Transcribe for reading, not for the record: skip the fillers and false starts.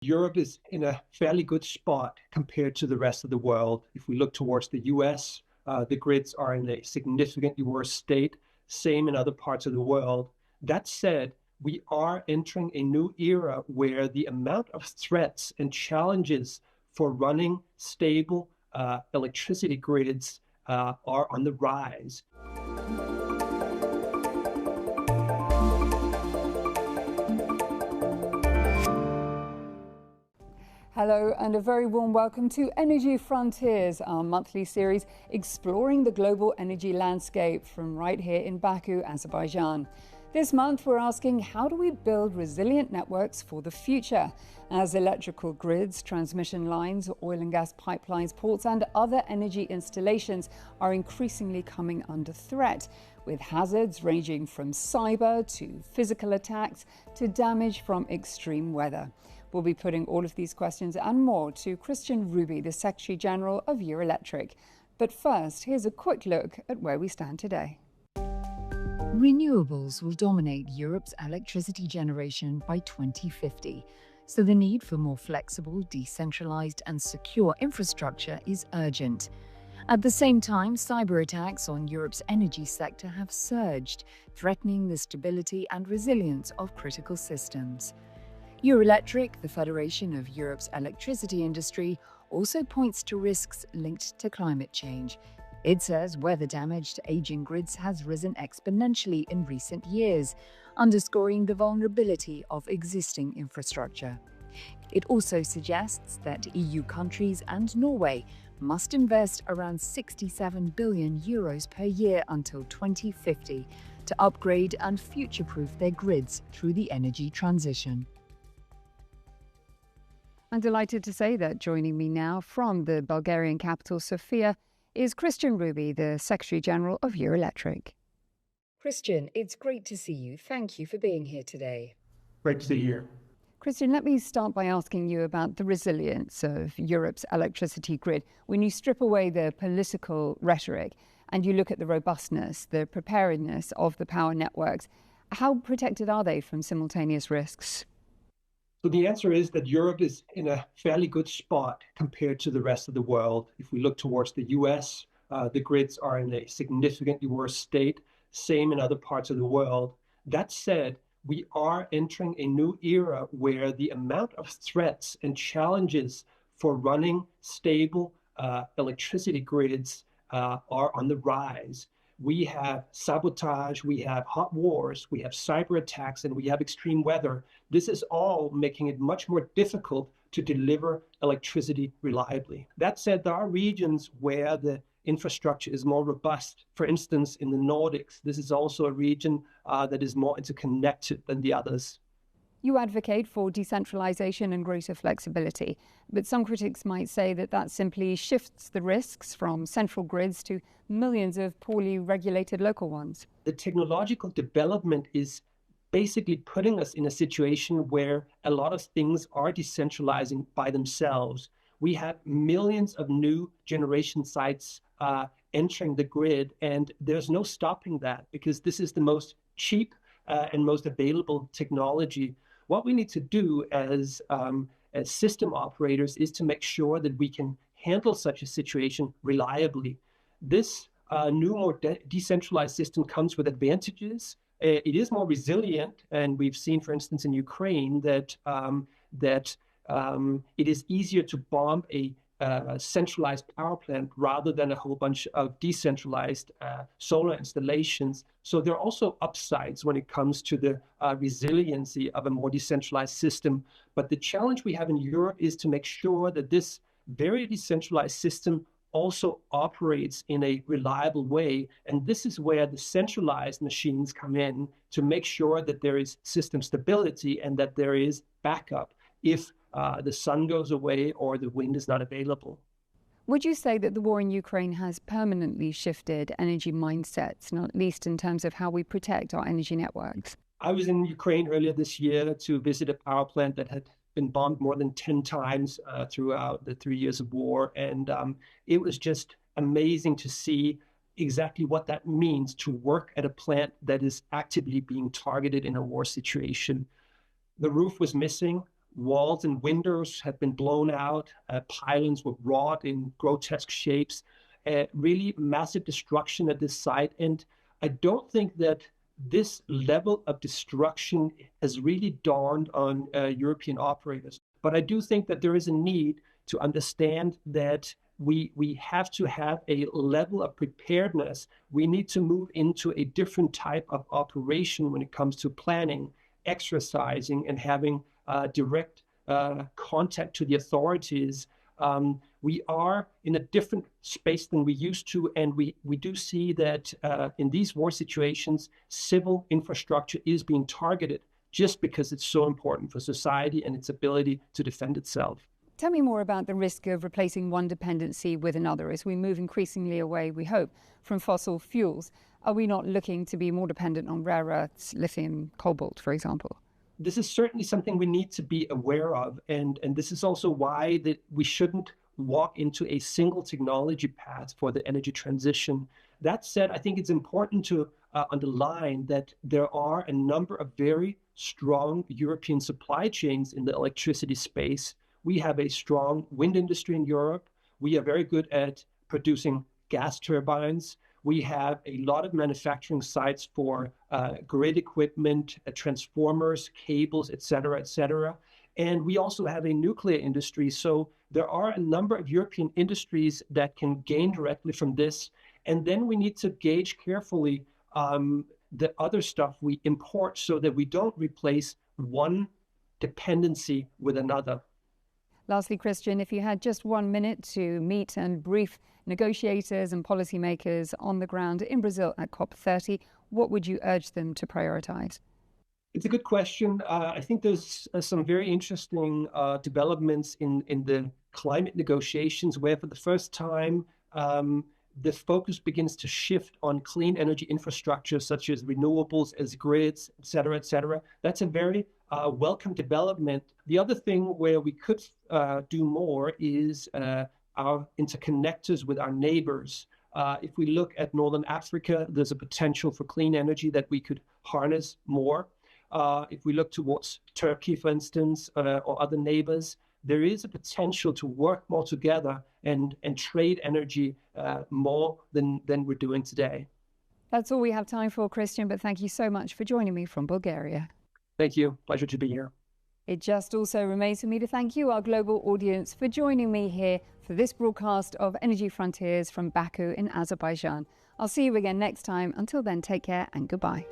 Europe is in a fairly good spot compared to the rest of the world. If we look towards the US, the grids are in a significantly worse state, same in other parts of the world. That said, we are entering a new era where the amount of threats and challenges for running stable electricity grids are on the rise. Hello and a very warm welcome to Energy Frontiers, our monthly series exploring the global energy landscape from right here in Baku, Azerbaijan. This month we're asking, how do we build resilient networks for the future as electrical grids, transmission lines, oil and gas pipelines, ports and other energy installations are increasingly coming under threat, with hazards ranging from cyber to physical attacks to damage from extreme weather. We'll be putting all of these questions and more to Kristian Ruby, the Secretary General of Eurelectric. But first, here's a quick look at where we stand today. Renewables will dominate Europe's electricity generation by 2050, so the need for more flexible, decentralized and secure infrastructure is urgent. At the same time, cyber attacks on Europe's energy sector have surged, threatening the stability and resilience of critical systems. Eurelectric, the Federation of Europe's electricity industry, also points to risks linked to climate change. It says weather damage to aging grids has risen exponentially in recent years, underscoring the vulnerability of existing infrastructure. It also suggests that EU countries and Norway must invest around 67 billion euros per year until 2050 to upgrade and future-proof their grids through the energy transition. I'm delighted to say that joining me now from the Bulgarian capital, Sofia, is Kristian Ruby, the Secretary General of Eurelectric. Kristian, it's great to see you. Thank you for being here today. Great to see you here. Kristian, let me start by asking you about the resilience of Europe's electricity grid. When you strip away the political rhetoric and you look at the robustness, the preparedness of the power networks, how protected are they from simultaneous risks? So the answer is that Europe is in a fairly good spot compared to the rest of the world. If we look towards the US, the grids are in a significantly worse state, same in other parts of the world. That said, we are entering a new era where the amount of threats and challenges for running stable electricity grids are on the rise. We have sabotage, we have hot wars, we have cyber attacks, and we have extreme weather. This is all making it much more difficult to deliver electricity reliably. That said, there are regions where the infrastructure is more robust. For instance, in the Nordics, this is also a region that is more interconnected than the others. You advocate for decentralization and greater flexibility, but some critics might say that that simply shifts the risks from central grids to millions of poorly regulated local ones. The technological development is basically putting us in a situation where a lot of things are decentralizing by themselves. We have millions of new generation sites entering the grid, and there's no stopping that because this is the most cheap and most available technology. What we need to do as system operators is to make sure that we can handle such a situation reliably. This new, more decentralized system comes with advantages. It is more resilient, and we've seen, for instance, in Ukraine that it is easier to bomb a centralized power plant rather than a whole bunch of decentralized solar installations. So there are also upsides when it comes to the resiliency of a more decentralized system. But the challenge we have in Europe is to make sure that this very decentralized system also operates in a reliable way. And this is where the centralized machines come in to make sure that there is system stability and that there is backup if the sun goes away or the wind is not available. Would you say that the war in Ukraine has permanently shifted energy mindsets, not least in terms of how we protect our energy networks? I was in Ukraine earlier this year to visit a power plant that had been bombed more than 10 times throughout the 3 years of war. And it was just amazing to see exactly what that means to work at a plant that is actively being targeted in a war situation. The roof was missing. walls and windows have been blown out, pylons were wrought in grotesque shapes, really massive destruction at this site. And I don't think that this level of destruction has really dawned on European operators. But I do think that there is a need to understand that we have to have a level of preparedness. We need to move into a different type of operation when it comes to planning, exercising, and having direct contact to the authorities. We are in a different space than we used to, and we do see that in these war situations, civil infrastructure is being targeted just because it's so important for society and its ability to defend itself. Tell me more about the risk of replacing one dependency with another as we move increasingly away, we hope, from fossil fuels. Are we not looking to be more dependent on rare earths, lithium, cobalt, for example? This is certainly something we need to be aware of. And this is also why that we shouldn't walk into a single technology path for the energy transition. That said, I think it's important to underline that there are a number of very strong European supply chains in the electricity space. We have a strong wind industry in Europe. We are very good at producing gas turbines. We have a lot of manufacturing sites for grid equipment, transformers, cables, et cetera, et cetera. And we also have a nuclear industry. So there are a number of European industries that can gain directly from this. And then we need to gauge carefully the other stuff we import so that we don't replace one dependency with another. Lastly, Kristian, if you had just 1 minute to meet and brief negotiators and policymakers on the ground in Brazil at COP30, what would you urge them to prioritize? It's a good question. I think there's some very interesting developments in the climate negotiations where for the first time, the focus begins to shift on clean energy infrastructure such as renewables, as grids, et cetera, et cetera. That's a very welcome development. The other thing where we could do more is our interconnectors with our neighbors. If we look at Northern Africa, there's a potential for clean energy that we could harness more. If we look towards Turkey, for instance, or other neighbors, there is a potential to work more together and trade energy more than we're doing today. That's all we have time for, Kristian, but thank you so much for joining me from Bulgaria. Thank you. Pleasure to be here. It just also remains for me to thank you, our global audience, for joining me here for this broadcast of Energy Frontiers from Baku in Azerbaijan. I'll see you again next time. Until then, take care and goodbye.